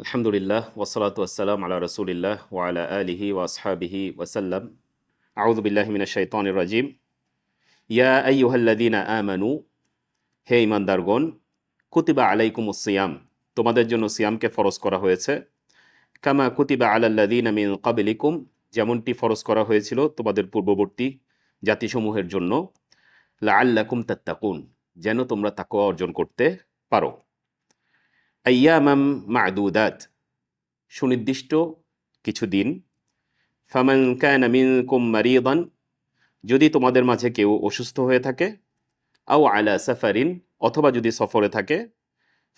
আলহামদুলিল্লাহ ওয়াসসালাতু ওয়াসসালাম আলা রাসূলিল্লাহ ওয়া আলা আলিহি ওয়া আসহাবিহি ওয়াসাল্লাম। আউযু বিল্লাহি মিনাশ শাইতানির রাজিম। ইয়া আইয়ুহাল্লাযীনা আমানু, হে ঈমানদারগণ, কুতিবা আলাইকুমুস সিয়াম, তোমাদের জন্য সিয়ামকে ফরজ করা হয়েছে। কামা কুতিবা আলাল্লাযীনা মিন ক্বাবলিকুম, যেমনটি ফরজ করা হয়েছিল তোমাদের পূর্ববর্তী জাতিসমূহের জন্য। লাআল্লাকুম তাত্তাকুন, যেন তোমরা তাকওয়া অর্জন করতে পারো। আইয়ামাম মা'দুদাত, সুনির্দিষ্ট কিছু দিন। ফামান কানা মিনকুম মারিদান, যদি তোমাদের মাঝে কেউ অসুস্থ হয়ে থাকে। আও আলা সাফারিন, অথবা যদি সফরে থাকে।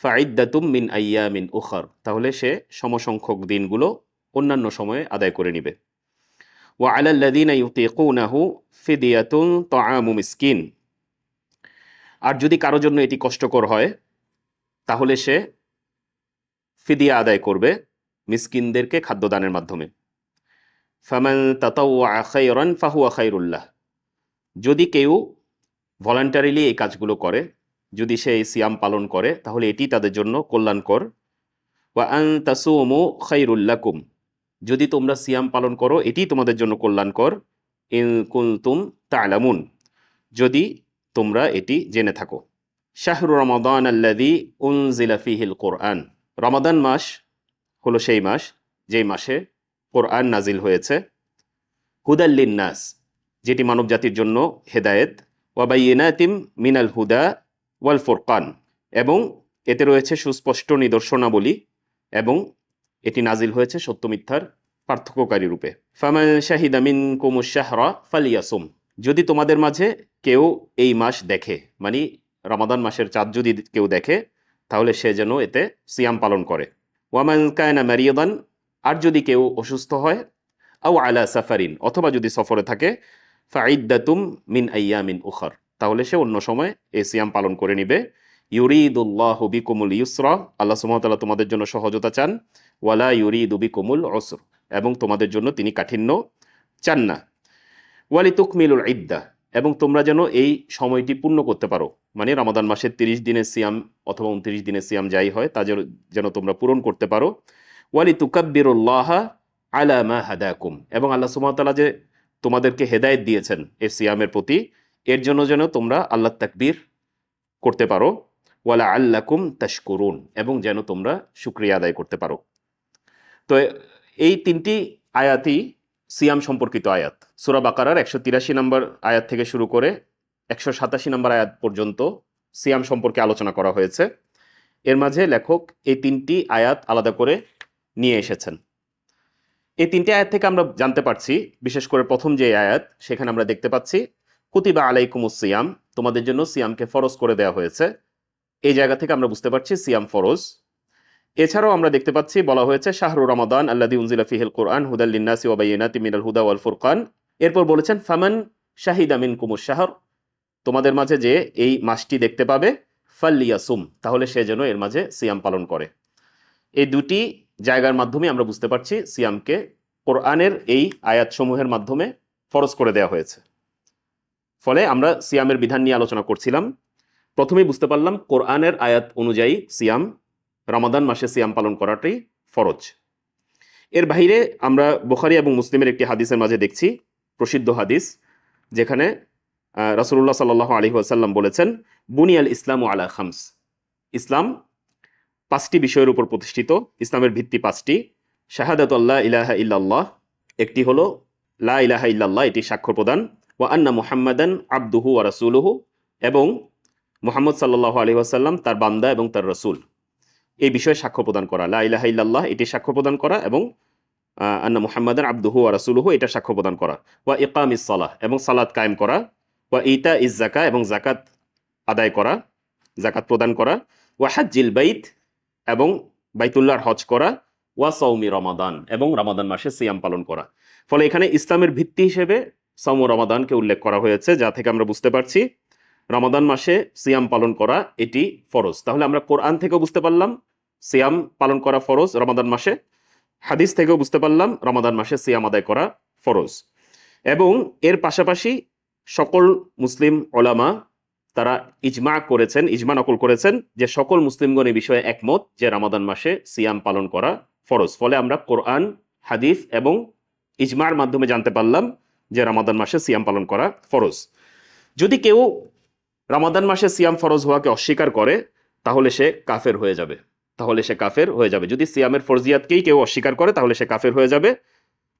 ফাইদ্দাতুম মিন আইয়ামিন উখার, তাহলে সে সমসংখ্যক দিনগুলো অন্যান্য সময়ে আদায় করে নিবে। ওয়া আলাল্লাযীনা ইউতিকুনাহু ফিদিয়াতুন তাআমু মিসকিন, আর যদি কারো জন্য এটি কষ্টকর হয় তাহলে সে ফিদিয়া আদায় করবে মিসকিনদেরকে খাদ্যদানের মাধ্যমে। ফামান তাতাওয়া খায়রান ফাহুয়া খায়রুল্লাহ, যদি কেউ ভলান্টারিলি এই কাজগুলো করে, যদি সে এই সিয়াম পালন করে, তাহলে এটি তাদের জন্য কল্যাণকর। ওয়া আন তাসুমু খায়রুল লাকুম, যদি তোমরা সিয়াম পালন করো এটি তোমাদের জন্য কল্যাণকর। ইন কুনতুম তা'লামুন, যদি তোমরা এটি জেনে থাকো। শাহরু রমাদান আল্লাযী উনজিলা ফীহিল কুরআন, রমাদান মাস হলো সেই মাস যেই মাসে কোরআন নাজিল হয়েছে। হুদাল লিন্নাস, যেটি মানব জাতির জন্য হেদায়েত। ওয়া বাইয়িনাতিম মিনাল হুদা ওয়াল ফুরকান, এবং এতে রয়েছে সুস্পষ্ট নিদর্শনাবলী, এবং এটি নাজিল হয়েছে সত্য মিথ্যার পার্থক্যকারী রূপে। ফামান শাহিদা মিনকুমুশ শাহরা ফালিয়াসুম, যদি তোমাদের মাঝে কেউ এই মাস দেখে, মানে রমাদান মাসের চাঁদ যদি কেউ দেখে, তাহলে সে যেন এতে সিয়াম পালন করে। ওয়ামান কানা মারিয়াদান, আর যদি কেউ অসুস্থ হয়। আও আলা সাফারিন, অথবা যদি সফরে থাকে। ফাইদ্দাতুম মিন আইয়ামিন উখার, তাহলে সে অন্য সময় এই সিয়াম পালন করে নিবে। ইউরিদুল্লাহু বিকুমুল ইউসরা, আল্লাহ সুবহানাহু ওয়া তাআলা তোমাদের জন্য সহজতা চান। ওয়ালা ইউরিদু বিকুমুল উসর, এবং তোমাদের জন্য তিনি কাঠিন্য চান না। ওয়ালিতুকমিলুল ইদ্দাহ, এবং তোমরা যেন এই সময়টি পূর্ণ করতে পারো, মানে রমাদান মাসের 30 দিনের সিয়াম অথবা 29 দিনের সিয়াম যাই হয় তা যেন তোমরা পূরণ করতে পারো। ওয়ালিতুকাব্বিরুল্লাহ আলা মা হাদাকুম, এবং আল্লাহ সুবহানাহু ওয়া তাআলা যে তোমাদেরকে হেদায়েত দিয়েছেন এই সিয়ামের প্রতি, এর জন্য যেন তোমরা আল্লাহ তাকবীর করতে পারো। ওয়ালা আল্লাকুম তাশকুরুন, এবং যেন তোমরা শুকরিয়া আদায় করতে পারো। তো এই তিনটি আয়াতই সিয়াম সম্পর্কিত আয়াত। সূরা বাকারার 183 নম্বর আয়াত থেকে শুরু করে 187 নম্বর আয়াত পর্যন্ত সিয়াম সম্পর্কে আলোচনা করা হয়েছে। এর মাঝে লেখক এই তিনটি আয়াত আলাদা করে নিয়ে এসেছেন। এই তিনটি আয়াত থেকে আমরা জানতে পারছি, বিশেষ করে প্রথম যে আয়াত, সেখানে আমরা দেখতে পাচ্ছি কুতিবা আলাইকুমুস সিয়াম, তোমাদের জন্য সিয়ামকে ফরজ করে দেওয়া হয়েছে। এই জায়গা থেকে আমরা বুঝতে পারছি সিয়াম ফরজ। এছাড়াও আমরা দেখতে পাচ্ছি বলা হয়েছে শাহরু রমাদান আল্লাযী উনজিলা ফীহিল কুরআন হুদাল লিন্নাসি ওয়া বাইয়িনাতিম মিনাল হুদা ওয়াল ফুরকান। এরপর বলেছেন ফামান শাহিদা মিনকুমুশ শাহর, তোমাদের মাঝে যে এই মাসটি দেখতে পাবে, ফালিয়াসুম, তাহলে সে যেন এর মাঝে সিয়াম পালন করে। এই দুটি জায়গার মাধ্যমে আমরা বুঝতে পারছি সিয়ামকে কোরআনের এই আয়াতসমূহের মাধ্যমে ফরজ করে দেওয়া হয়েছে। ফলে আমরা সিয়ামের বিধান নিয়ে আলোচনা করছিলাম। প্রথমেই বুঝতে পারলাম কোরআনের আয়াত অনুযায়ী সিয়াম, রমাদান মাসে সিয়াম পালন করাটাই ফরজ। এর বাইরে আমরা বুখারী এবং মুসলিমের একটি হাদিসের মাঝে দেখছি, প্রসিদ্ধ হাদিস, যেখানে রাসূলুল্লাহ সাল্লাল্লাহু আলাইহি ওয়াসাল্লাম বলেছেন, বুনিয়াল ইসলামু আলা খামস, ইসলাম 5টি বিষয়ের উপর প্রতিষ্ঠিত। ইসলামের ভিত্তি 5টি। শাহাদাতু আল্লা ইলাহা ইল্লাল্লাহ, একটি হলো লা ইলাহা ইল্লাল্লাহ, এটি সাক্ষ্য প্রদান। ওয়া আন্না মুহাম্মাদান আবদুহু ওয়া রাসূলুহু, এবং মুহাম্মদ সাল্লাল্লাহু আলাইহি ওয়াসাল্লাম তার বান্দা এবং তার রাসূল, এই বিষয়ে সাক্ষ্য প্রদান করা। লা ইলাহা ইল্লাল্লাহ এটি সাক্ষ্য প্রদান করা, এবং আন্না মুহাম্মাদান আবদুহু ওয়া রাসূলুহু এটা সাক্ষ্য প্রদান করা। ওয়া ইকামিস সালাহ, এবং সালাত কায়েম করা। ওয়া ইতাইজ যাকাত, এবং যাকাত আদায় করা, যাকাত প্রদান করা। ওয়া হাজ্জিল বাইত, এবং বাইতুল্লাহর হজ করা। ওয়া সাওমি রমাদান, এবং রমাদান মাসে সিয়াম পালন করা। ফলে এখানে ইসলামের ভিত্তি হিসেবে সাওম রমাদানকে উল্লেখ করা হয়েছে, যা থেকে আমরা বুঝতে পারছি রমাদান মাসে সিয়াম পালন করা এটি ফরজ। তাহলে আমরা কোরআন থেকেও বুঝতে পারলাম সিয়াম পালন করা ফরজ রমাদান মাসে, হাদিস থেকেও বুঝতে পারলাম রমাদান মাসে সিয়াম আদায় করা ফরজ। এবং এর পাশাপাশি সকল মুসলিম ওলামা তারা ইজমা নকল করেছেন যে সকল মুসলিমগণ এই বিষয়ে একমত যে রমাদান মাসে সিয়াম পালন করা ফরজ। ফলে আমরা কোরআন, হাদিস এবং ইজমার মাধ্যমে জানতে পারলাম যে রমাদান মাসে সিয়াম পালন করা ফরজ। যদি কেউ রমাদান মাসে সিয়াম ফরজ হওয়াকে অস্বীকার করে তাহলে সে কাফের হয়ে যাবে। যদি সিয়ামের ফরজিয়াতকেই কেউ অস্বীকার করে তাহলে সে কাফের হয়ে যাবে।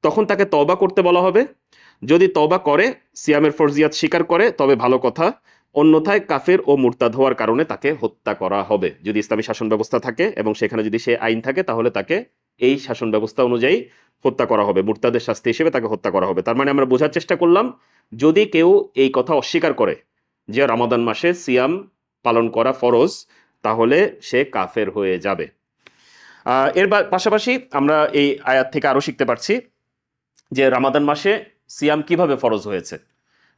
তখন তাকে তওবা করতে বলা হবে। যদি তওবা করে, সিয়ামের ফরজিয়াত স্বীকার করে, তবে ভালো কথা। অন্যথায় কাফের ও মুরতাদ হওয়ার কারণে তাকে হত্যা করা হবে। যদি ইসলামী শাসন ব্যবস্থা থাকে এবং সেখানে যদি সে আইন থাকে তাহলে তাকে এই শাসন ব্যবস্থা অনুযায়ী হত্যা করা হবে, মুরতাদের শাস্তি হিসেবে তাকে হত্যা করা হবে। তার মানে আমরা বোঝার চেষ্টা করলাম, যদি কেউ এই কথা অস্বীকার করে যে রমাদান মাসে সিয়াম পালন করা ফরজ, তাহলে সে কাফের হয়ে যাবে। এর পাশাপাশি আমরা এই আয়াত থেকে আরো শিখতে পারছি যে রমাদান মাসে সিয়াম কিভাবে ফরজ হয়েছে।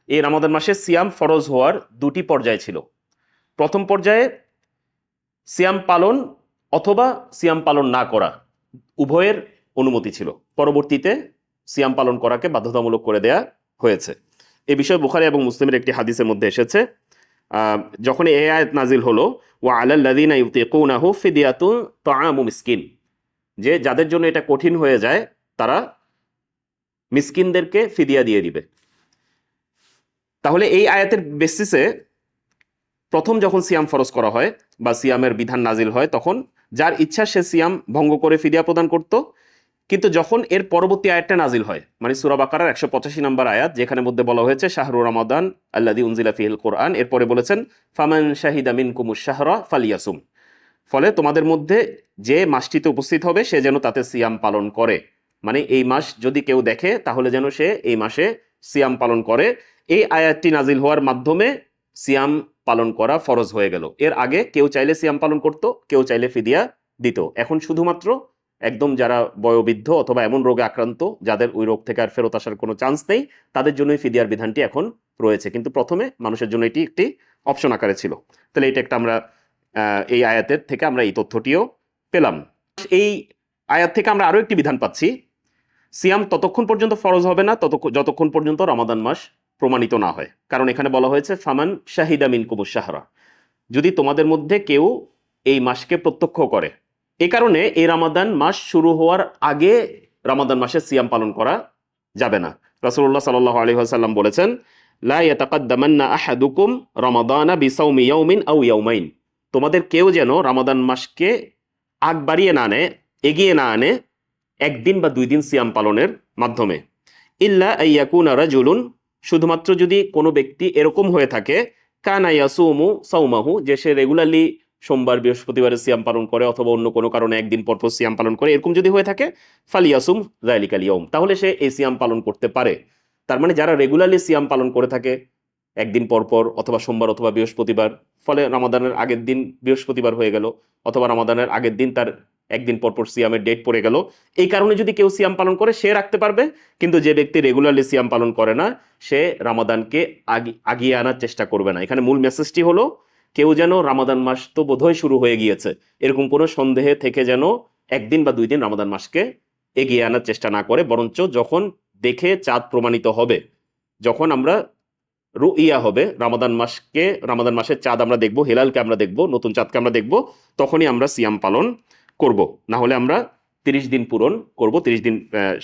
এই রমাদান মাসে সিয়াম ফরজ হওয়ার দুটি পর্যায় ছিল। প্রথম পর্যায়ে সিয়াম পালন অথবা সিয়াম পালন না করা উভয়ের অনুমতি ছিল। পরবর্তীতে সিয়াম পালন করাকে বাধ্যতামূলক করে দেয়া হয়েছে। এ বিষয়ে বুখারী এবং মুসলিমের একটি হাদিসের মধ্যে এসেছে, যখন এই আয়াত নাজিল হলো, ওয়া আলাল্লাযীনা ইউতিকুনাহু ফিদিয়াতুন তাআমু মিসকিন, যে যাদের জন্য এটা কঠিন হয়ে যায় তারা মিসকিনদেরকে ফিদিয়া দিয়ে দিবে। তাহলে এই আয়াতের বেসিসে প্রথম যখন সিয়াম ফরজ করা হয় বা সিয়ামের বিধান নাজিল হয়, তখন যার ইচ্ছা সে সিয়াম ভঙ্গ করে ফিদিয়া প্রদান করত। কিন্তু যখন এর পরবর্তী আয়াতটা নাজিল হয়, মানে সূরা বাকারার 185 নম্বর আয়াত, যেখানে মধ্যে বলা হয়েছে শাহরু রমাদান আল্লাযী উনজিলা ফীহিল কুরআন, এরপরে বলেছেন ফামান শাহিদা মিনকুমুশ শাহরা ফালিয়াসুম, ফলে তোমাদের মধ্যে যে মাসটিতে উপস্থিত হবে সে যেন তাতে সিয়াম পালন করে। মানে এই মাস যদি কেউ দেখে তাহলে যেন সে এই মাসে সিয়াম পালন করে। এই আয়াতটি নাজিল হওয়ার মাধ্যমে সিয়াম পালন করা ফরজ হয়ে গেল। এর আগে কেউ চাইলে সিয়াম পালন করত, কেউ চাইলে ফিদিয়া দিত। এখন শুধুমাত্র একদম যারা বয়োবৃদ্ধ অথবা এমন রোগে আক্রান্ত যাদের ওই রোগ থেকে আর ফেরত আসার কোনো চান্স নেই, তাদের জন্যই ফিদিয়ার বিধানটি এখন রয়েছে। কিন্তু প্রথমে মানুষের জন্য এটি একটি অপশন আকারে ছিল। তাহলে এটা একটা আমরা এই আয়াতের থেকে আমরা এই তথ্যটিও পেলাম। এই আয়াত থেকে আমরা আরো একটি বিধান পাচ্ছি, সিয়াম ততক্ষণ পর্যন্ত ফরজ হবে না যতক্ষণ পর্যন্ত রমাদান মাস প্রমাণিত না হয়। কারণ এখানে বলা হয়েছে ফামান শাহিদা মিনকুমুশ শাহরা, যদি তোমাদের মধ্যে কেউ এই মাসকে প্রত্যক্ষ করে। এই কারণে এই রমাদান মাস শুরু হওয়ার আগে রমাদান মাসে সিয়াম পালন করা যাবে না। রাসূলুল্লাহ সাল্লাল্লাহু আলাইহি ওয়াসাল্লাম বলেছেন, লা ইয়াতাকাদ্দামান্না আহাদুকুম রমাদানা বিসাওমি ইয়াউমিন আও ইয়াউমাইন, তোমাদের কেউ যেন রমাদান মাসকে আগ বাড়িয়ে না আনে, এগিয়ে না আনে একদিন বা 2 দিন সিয়াম পালনের মাধ্যমে। ইল্লা আইয়াকুনা রাজুলুন, শুধুমাত্র যদি কোনো ব্যক্তি এরকম হয়ে থাকে, কানা ইয়াসুমু সাওমাহু, যে সে রেগুলারলি সোমবার বৃহস্পতিবারে সিয়াম পালন করে অথবা অন্য কোনো কারণে একদিন পর পর সিয়াম পালন করে, এরকম যদি হয়ে থাকে ফালিয়াসুম যালিকাল ইয়াউম, তাহলে সে এই সিয়াম পালন করতে পারে। তার মানে যারা রেগুলারলি সিয়াম পালন করে থাকে একদিন পর পর অথবা সোমবার অথবা বৃহস্পতিবার, ফলে রমাদানের আগের দিন বৃহস্পতিবার হয়ে গেল অথবা রমাদানের আগের দিন তার একদিন পর পর সিয়ামের ডেট পড়ে গেল, এই কারণে যদি কেউ সিয়াম পালন করে সে রাখতে পারবে। কিন্তু যে ব্যক্তি রেগুলারলি সিয়াম পালন করে না সে রমাদানকে আগিয়ে আনার চেষ্টা করবে না। এখানে মূল মেসেজটি হলো, কেউ যেন রমাদান মাস তো বোধহয় শুরু হয়ে গিয়েছে এরকম কোনো সন্দেহে থেকে যেন একদিন বা 2 দিন রমাদান মাসকে এগিয়ে আনার চেষ্টা না করে, বরঞ্চ যখন দেখে চাঁদ প্রমাণিত হবে, যখন আমরা রুইয়া হবে রমাদান মাসের চাঁদ আমরা দেখব, হেলালকে আমরা দেখব, নতুন চাঁদকে আমরা দেখব, তখনই আমরা সিয়াম পালন করব। না হলে আমরা 30 দিন পূরণ করব, 30 দিন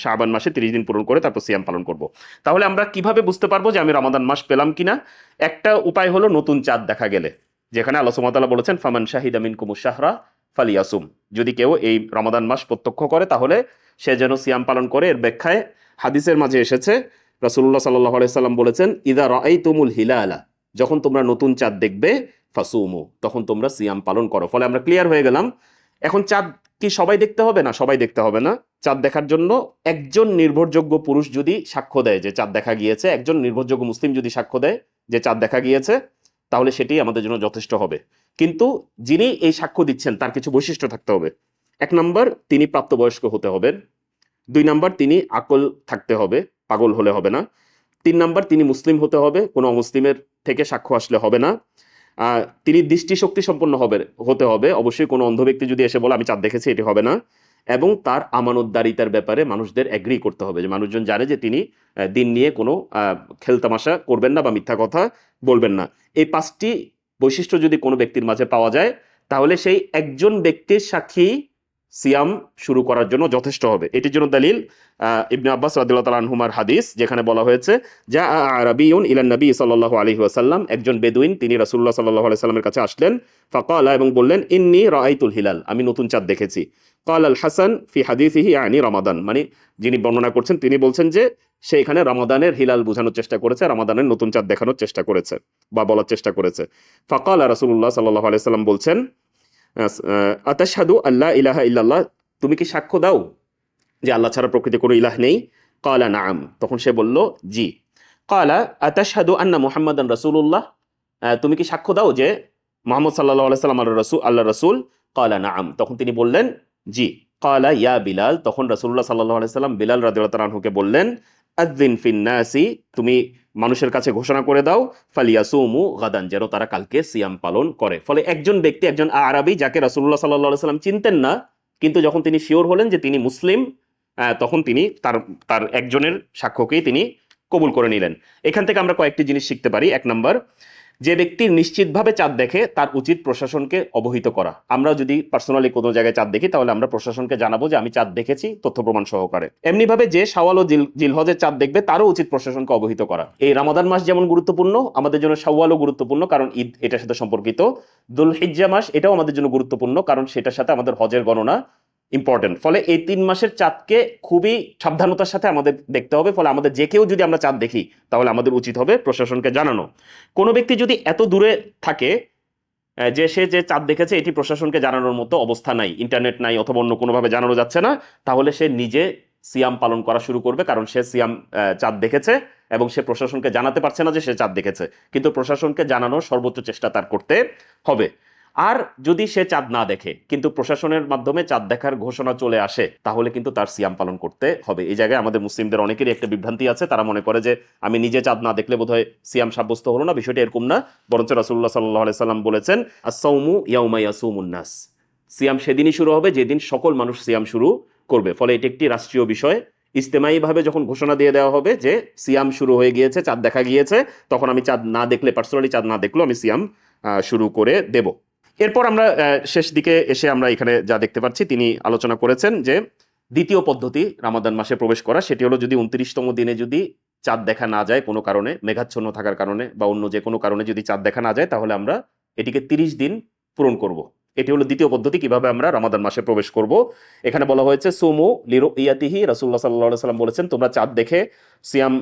শাবান মাসে 30 দিন পূরণ করে তারপর সিয়াম পালন করব। তাহলে আমরা কিভাবে বুঝতে পারবো যে আমি রমাদান মাস পেলাম কিনা? একটা উপায় হলো নতুন চাঁদ দেখা গেলে, যেখানে আল্লাহ সুবহানাহু ওয়া তাআলা বলেছেন ফামান শাহিদা মিনকুমুশ শাহরা ফালিয়াসুম, যদি কেউ এই রমাদান মাস প্রত্যক্ষ করে তাহলে সে যেন সিয়াম পালন করে। এর ব্যাখ্যায় হাদিসের মাঝে এসেছে, রাসূলুল্লাহ সাল্লাল্লাহু আলাইহি সাল্লাম বলেছেন, ইযা রাআইতুমুল হিলালা, যখন তোমরা নতুন চাঁদ দেখবে, ফাসুমু, তখন তোমরা সিয়াম পালন করো। ফলে আমরা ক্লিয়ার হয়ে গেলাম, এখন চাঁদ কি সবাই দেখতে হবে না? সবাই দেখতে হবে না। চাঁদ দেখার জন্য একজন নির্ভরযোগ্য পুরুষ যদি সাক্ষ্য দেয় যে চাঁদ দেখা গিয়েছে, একজন নির্ভরযোগ্য মুসলিম যদি সাক্ষ্য দেয় যে চাঁদ দেখা গিয়েছে, তাহলে সেটি আমাদের জন্য যথেষ্ট হবে। কিন্তু যিনি এই সাক্ষ্য দিচ্ছেন তার কিছু বৈশিষ্ট্য থাকতে হবে। 1 নম্বর, তিনি প্রাপ্তবয়স্ক হতে হবেন। 2 নম্বর, তিনি আকল থাকতে হবে, পাগল হলে হবে না। 3 নম্বর, তিনি মুসলিম হতে হবে, কোনো অমুসলিমের থেকে সাক্ষ্য আসলে হবে না। তিনি দৃষ্টিশক্তি সম্পন্ন হতে হবে, অবশ্যই কোনো অন্ধ ব্যক্তি যদি এসে বলে আমি চাঁদ দেখেছি, এটি হবে না। এবং তার আমানতদারিতার ব্যাপারে মানুষদের এগ্রি করতে হবে, যে মানুষজন জানে যে তিনি দিন নিয়ে কোনো খেলতামাশা করবেন না বা মিথ্যা কথা বলবেন না। এই 5টি বৈশিষ্ট্য যদি কোনো ব্যক্তির মাঝে পাওয়া যায় তাহলে সেই একজন ব্যক্তির সাক্ষী সিয়াম শুরু করার জন্য যথেষ্ট হবে। এটির জন্য দলিল ইবনে আব্বাস রাদিয়াল্লাহু তাআলা আনহুমার হাদিস, যেখানে বলা হয়েছে যা আরাবিয়ুন ইলান নবী সাল্লাল্লাহু আলাইহি ওয়াসাল্লাম, একজন বেদুইন তিনি রাসূলুল্লাহ সাল্লাল্লাহু আলাইহি সাল্লামের কাছে আসলেন। ফাকালা, এবং বললেন, ইন্নী রাআইতুল হিলাল, আমি নতুন চাঁদ দেখেছি। কাল আল হাসান ফি হাদিসিহি ইয়ানি রমাদান, মানে যিনি বর্ণনা করছেন তিনি বলছেন যে সে এখানে রমাদানের হিলাল বোঝানোর চেষ্টা করেছে, রমাদানের নতুন চাঁদ দেখানোর চেষ্টা করেছে বা বলার চেষ্টা করেছে। ফাকালা রাসূলুল্লাহ সাল্লাল্লাহু আলাইহি সাল্লাম বলছেন, আতাশহাদু আল্লা ইলাহা ইল্লাল্লাহ, তুমি কি সাক্ষ্য দাও যে আল্লাহ ছাড়া প্রকৃতি কোনো ইলাহ নেই? কালা নাআম, তখন সে বলল জি। কালা আতাশহাদু আন্না মুহাম্মাদান রাসূলুল্লাহ, তুমি কি সাক্ষ্য দাও যে মুহাম্মদ সাল্লাল্লাহু আলাইহি সাল্লাম আল্লাহ রাসূল? কালা নাআম, তখন তিনি বললেন জি। কালা ইয়া বিলাল, তখন রাসূলুল্লাহ সাল্লাল্লাহু আলাইহি সাল্লাম বিলাল রাদিয়াল্লাহু তাআলা আনহুকে বললেন, আযযিন ফিন নাসি, তুমি মানুষের কাছে ঘোষণা করে দাও, ফালিয়াসুমু গাদান, যেন তারা কালকে সিয়াম পালন করে। ফলে একজন ব্যক্তি, একজন আরবি যাকে রাসূলুল্লাহ সাল্লাল্লাহু আলাইহি সাল্লাম চিনতেন না, কিন্তু যখন তিনি শিওর হলেন যে তিনি মুসলিম, তখন তিনি তার একজনের সাক্ষ্যকেই তিনি কবুল করে নিলেন। এখান থেকে আমরা কয়েকটি জিনিস শিখতে পারি। 1 নম্বর, যে ব্যক্তি নিশ্চিতভাবে চাঁদ দেখে তার উচিত প্রশাসনকে অবহিত করা। আমরা যদি পার্সোনালি কোনো জায়গায় চাঁদ দেখি তাহলে আমরা প্রশাসনকে জানাবো যে আমি চাঁদ দেখেছি, তথ্য প্রমাণ সহকারে। এমনিভাবে যে শাওয়াল ও জিলহজের চাঁদ দেখবে তারও উচিত প্রশাসনকে অবহিত করা। এই রমাদান মাস যেমন গুরুত্বপূর্ণ, আমাদের জন্য শাওয়ালও গুরুত্বপূর্ণ, কারণ ঈদ এটার সাথে সম্পর্কিত। দুলহিজ্জা মাস এটাও আমাদের জন্য গুরুত্বপূর্ণ, কারণ সেটার সাথে আমাদের হজের গণনা ইম্পর্টেন্ট। ফলে এই 3 মাসের চাঁদকে খুবই সাবধানতার সাথে আমাদের দেখতে হবে। ফলে আমাদের যে কেউ যদি আমরা চাঁদ দেখি তাহলে আমাদের উচিত হবে প্রশাসনকে জানানো। কোনো ব্যক্তি যদি এত দূরে থাকে যে সে যে চাঁদ দেখেছে এটি প্রশাসনকে জানানোর মতো অবস্থা নাই, ইন্টারনেট নাই অথবা অন্য কোনোভাবে জানানো যাচ্ছে না, তাহলে সে নিজে সিয়াম পালন করা শুরু করবে, কারণ সে চাঁদ দেখেছে এবং সে প্রশাসনকে জানাতে পারছে না যে সে চাঁদ দেখেছে, কিন্তু প্রশাসনকে জানানোর সর্বোচ্চ চেষ্টা তার করতে হবে। আর যদি সে চাঁদ না দেখে কিন্তু প্রশাসনের মাধ্যমে চাঁদ দেখার ঘোষণা চলে আসে, তাহলে কিন্তু তার সিয়াম পালন করতে হবে। এই জায়গায় আমাদের মুসলিমদের অনেকেরই একটা বিভ্রান্তি আছে, তারা মনে করে যে আমি নিজে চাঁদ না দেখলে বোধহয় সিয়াম সাব্যস্ত হলো না। বিষয়টি এরকম না, বরঞ্চ রাসূলুল্লাহ সাল্লাল্লাহু আলাইহি সাল্লাম বলেছেন, আস-সাওমু ইয়াউমা ইয়াসুমুন নাস, সিয়াম সেদিনই শুরু হবে যেদিন সকল মানুষ সিয়াম শুরু করবে। ফলে এটি একটি রাষ্ট্রীয় বিষয়। ইজতেমাইভাবে যখন ঘোষণা দিয়ে দেওয়া হবে যে সিয়াম শুরু হয়ে গিয়েছে, চাঁদ দেখা গিয়েছে, তখন আমি চাঁদ না দেখলে, পার্সোনালি চাঁদ না দেখলেও আমি সিয়াম শুরু করে দেব। এরপর আমরা শেষ দিকে এসে আমরা এখানে যা দেখতে পাচ্ছি, তিনি আলোচনা করেছেন যে দ্বিতীয় পদ্ধতি রমাদান মাসে প্রবেশ করা, সেটি হলো যদি 29তম দিনে যদি চাঁদ দেখা না যায় কোনো কারণে, মেঘাচ্ছন্ন থাকার কারণে বা অন্য যে কোনো কারণে যদি চাঁদ দেখা না যায়, তাহলে আমরা এটিকে 30 দিন পূরণ করব। এটি হলো দ্বিতীয় পদ্ধতি কিভাবে আমরা রমাদান মাসে প্রবেশ করব। এখানে বলা হয়েছে সুমু লিরুইয়াতিহি, রাসূলুল্লাহ সাল্লাল্লাহু আলাইহি সাল্লাম বলেছেন তোমরা চাঁদ দেখে সিয়াম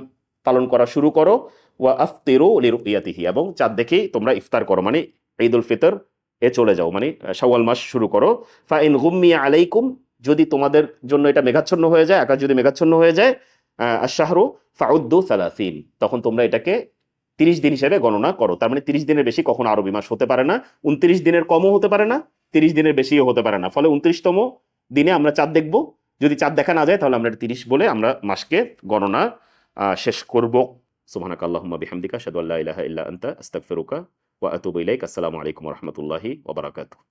পালন করা শুরু করো, ওয়া আফতিরু লিরুইয়াতিহি, এবং চাঁদ দেখেই তোমরা ইফতার করো, মানে ঈদুল ফিতর এ চলে যাও, মানে শাওয়াল মাস শুরু করো। ফা ইন গুম্মিয়া আলাইকুম, যদি তোমাদের জন্য এটা মেঘাচ্ছন্ন হয়ে যায়, আকাশ যদি মেঘাচ্ছন্ন হয়ে যায়, আশ-শাহরু ফাউদ্দু 30, তখন তোমরা এটাকে 30 দিন হিসেবে গণনা করো। তার মানে 30 দিনের বেশি কখনো আরবি মাস হতে পারে না, 29 দিনের কমও হতে পারে না, 30 দিনের বেশিও হতে পারে না। ফলে 29তম দিনে আমরা চাঁদ দেখব, যদি চাঁদ দেখা না যায় তাহলে আমরা 30 বলে আমরা মাসকে গণনা শেষ করব। সুবহানাকাল্লাহুম্মা বিহামদিকা আশহাদু আল্লা ইলাহা ইল্লা আনতা আস্তাগফিরুকা ওয়া আতুবু ইলাইক। আসসালামু আলাইকুম ওয়া রাহমাতুল্লাহি ওয়া বারাকাতুহু।